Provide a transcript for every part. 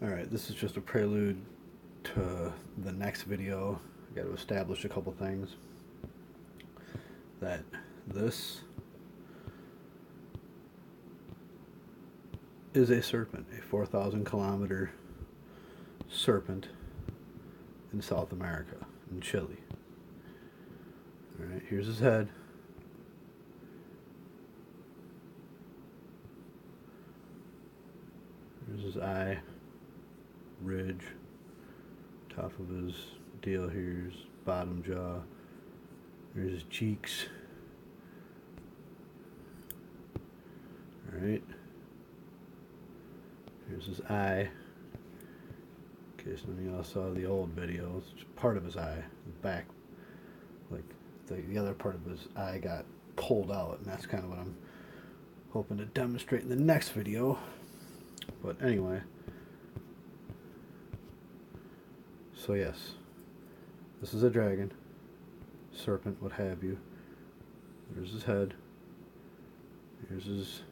Alright, this is just a prelude to the next video. I got to establish a couple things. That this is a serpent, a 4,000 kilometer serpent in South America, in Chile. Alright, here's his head. Here's his eye, ridge, top of his deal. Here's bottom jaw. Here's his cheeks. Alright. Here's his eye. In case none of y'all saw the old videos, it's part of his eye, the back, like the other part of his eye got pulled out, and that's kind of what I'm hoping to demonstrate in the next video. But anyway, so yes, this is a dragon, serpent, what have you. There's his head. Here's his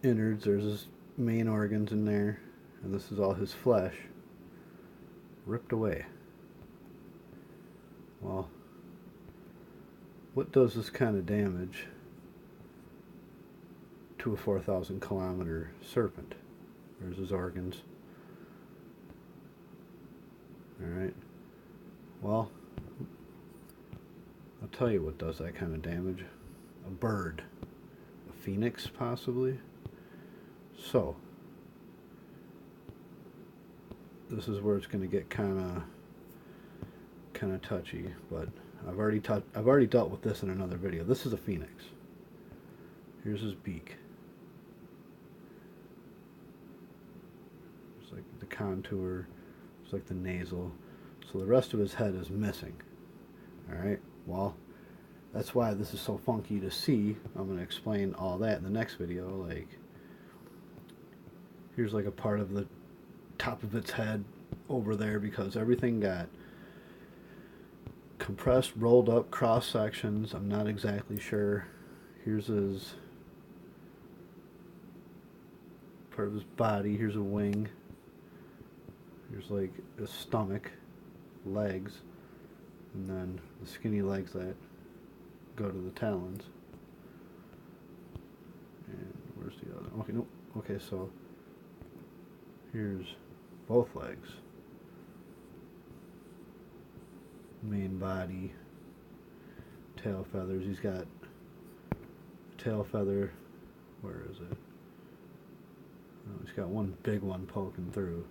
innards. There's his main organs in there. And this is all his flesh ripped away. Well, what does this kind of damage to a 4,000 kilometer serpent? There's his organs. Alright. Well, I'll tell you what does that kind of damage. A bird. A phoenix, possibly. So, this is where it's going to get kind of touchy, but I've already dealt with this in another video. This is a phoenix. Here's his beak. It's like the contour. It's like the nasal. So the rest of his head is missing. Alright, well, that's why this is so funky to see. I'm going to explain all that in the next video. Like, here's like a part of the top of its head over there because everything got compressed, rolled up, cross sections. I'm not exactly sure. Here's his part of his body. Here's a wing. Here's like his stomach, legs, and then the skinny legs that go to the talons. And where's the other? Okay, nope. Okay, so here's both legs, main body, tail feathers. He's got tail feather. Where is it? Oh, he's got one big one poking through.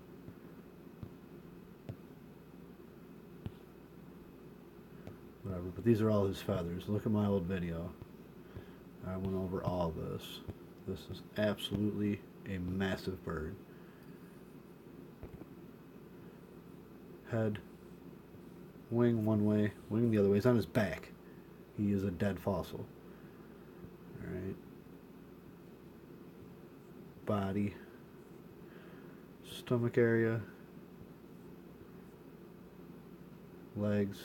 Whatever, but these are all his feathers. Look at my old video. I went over all this. This is absolutely a massive bird. Head, wing one way, wing the other way. He's on his back. He is a dead fossil. Alright. Body, stomach area, legs,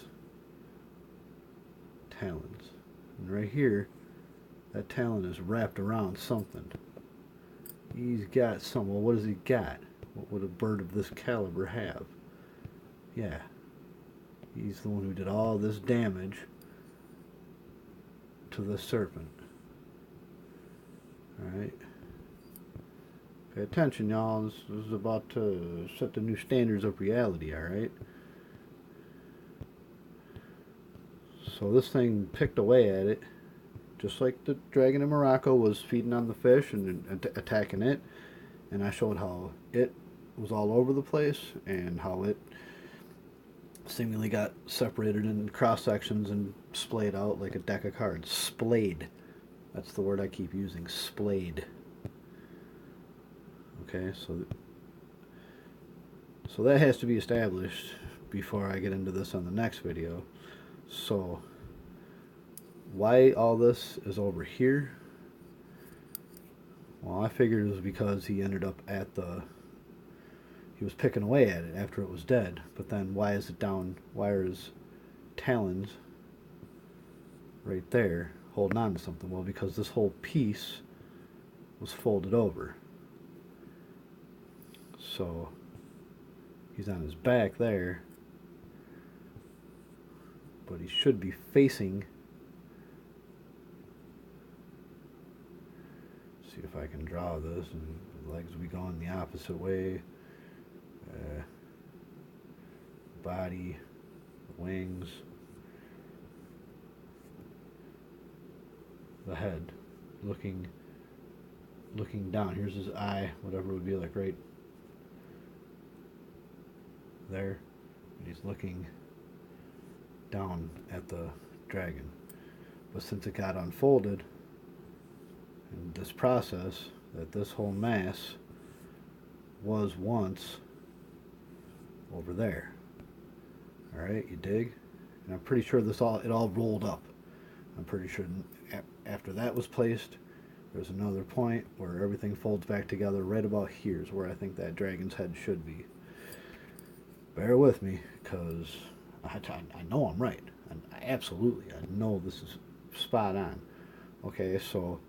talons. And right here, that talon is wrapped around something. He's got some. Well, what has he got? What would a bird of this caliber have? Yeah, he's the one who did all this damage to the serpent. Alright. Pay attention, y'all. This is about to set the new standards of reality, alright? So this thing picked away at it, just like the dragon in Morocco was feeding on the fish and attacking it. And I showed how it was all over the place and how it seemingly got separated in cross sections and splayed out like a deck of cards. Splayed. That's the word I keep using. Splayed. Okay, so that has to be established before I get into this on the next video. So, why all this is over here? Well, I figured it was because he ended up at the... He was picking away at it after it was dead. But then why is it down? Why are his talons right there holding on to something? Well, because this whole piece was folded over. So he's on his back there, but he should be facing. See if I can draw this, and the legs will be going the opposite way. Body, wings, the head, looking down. Here's his eye, whatever it would be, like right there. And he's looking down at the dragon. But since it got unfolded in this process, that this whole mass was once over there. All right, you dig? And I'm pretty sure it all rolled up. I'm pretty sure after that was placed, there's another point where everything folds back together. Right about here is where I think that dragon's head should be. Bear with me, because I know I'm right. I know this is spot on. Okay, so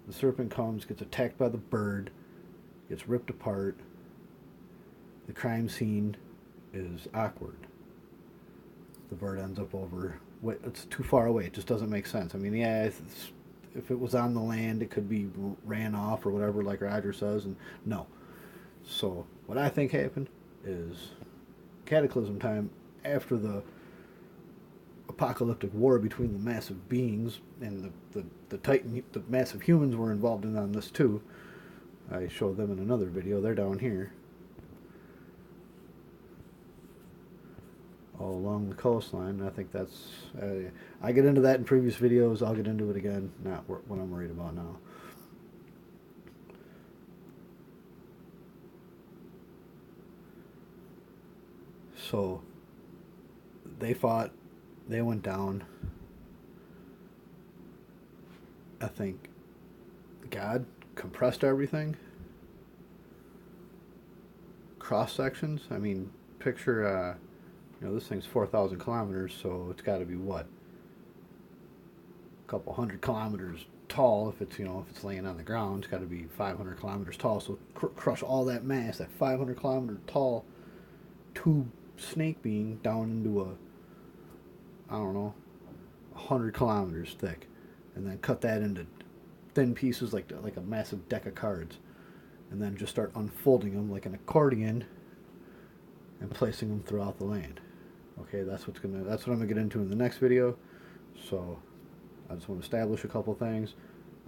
the serpent comes, gets attacked by the bird, gets ripped apart. The crime scene is awkward. The bird ends up over. It's too far away. It just doesn't make sense. I mean, yeah, if it was on the land, it could be ran off or whatever, like Roger says, and no. So what I think happened is cataclysm time, after the apocalyptic war between the massive beings and the titan, the massive humans were involved in on this too. I showed them in another video. They're down here, all along the coastline. I think that's I get into that in previous videos. I'll get into it again. Not what I'm worried about now. So they fought, they went down. I think God compressed everything. Cross sections. I mean, picture this thing's 4,000 kilometers, so it's got to be what? A couple hundred kilometers tall. If it's laying on the ground, it's got to be 500 kilometers tall. So crush all that mass, that 500 kilometer tall tube snake being down into I don't know, 100 kilometers thick, and then cut that into thin pieces like a massive deck of cards, and then just start unfolding them like an accordion and placing them throughout the land. Okay, that's what I'm gonna get into in the next video. So I just want to establish a couple things.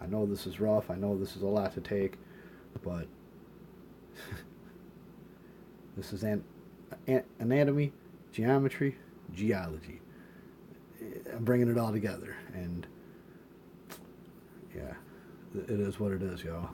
I know this is rough. I know this is a lot to take, but this is anatomy, geometry, geology. I'm bringing it all together, and yeah, it is what it is, y'all.